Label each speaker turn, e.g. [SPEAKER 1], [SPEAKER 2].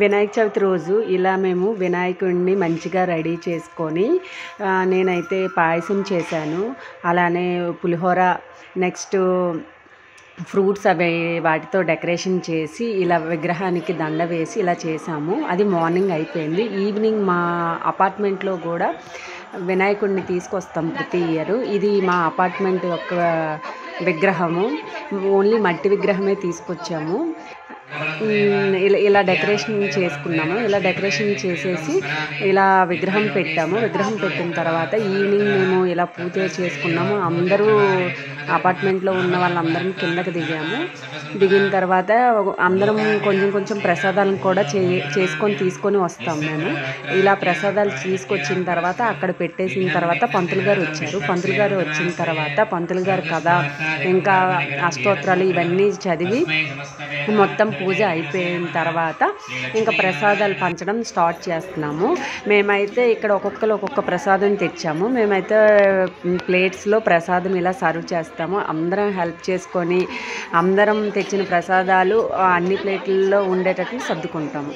[SPEAKER 1] వినాయక చవితి రోజు ఇలా మేము వినాయకుడిని మంచిగా రెడీ చేసుకొని నేనైతే పాయసం చేశాను. అలానే పులిహోర, నెక్స్ట్ ఫ్రూట్స్ అవి వాటితో డెకరేషన్ చేసి ఇలా విగ్రహానికి దండ వేసి ఇలా చేసాము. అది మార్నింగ్ అయిపోయింది. ఈవినింగ్ మా అపార్ట్మెంట్లో కూడా వినాయకుడిని తీసుకొస్తాం ప్రతి ఇయర్. ఇది మా అపార్ట్మెంట్ యొక్క విగ్రహము, ఓన్లీ మట్టి విగ్రహమే తీసుకొచ్చాము. ఇలా డెకరేషన్ చేసుకున్నాము. ఇలా డెకరేషన్ చేసేసి ఇలా విగ్రహం పెట్టాము. విగ్రహం పెట్టిన తర్వాత ఈవినింగ్ మేము ఇలా పూజ చేసుకున్నాము. అందరూ అపార్ట్మెంట్లో ఉన్న వాళ్ళందరం కిందకి దిగాము. దిగిన తర్వాత అందరం కొంచెం కొంచెం ప్రసాదాలను కూడా తీసుకొని వస్తాం మేము. ఇలా ప్రసాదాలు తీసుకొచ్చిన తర్వాత అక్కడ పెట్టేసిన తర్వాత పంతులు గారు వచ్చారు. పంతులు గారు వచ్చిన తర్వాత పంతులు గారు కథ, ఇంకా అష్టోత్తరాలు ఇవన్నీ చదివి మొత్తం పూజ అయిపోయిన తర్వాత ఇంకా ప్రసాదాలు పంచడం స్టార్ట్ చేస్తున్నాము. మేమైతే ఇక్కడ ఒక్కొక్క ప్రసాదం తెచ్చాము. మేమైతే ప్లేట్స్లో ప్రసాదం ఇలా సర్వ్ చేస్తాము. అందరం హెల్ప్ చేసుకొని అందరం తెచ్చిన ప్రసాదాలు అన్ని ప్లేట్లలో ఉండేటట్లు సర్దుకుంటాము.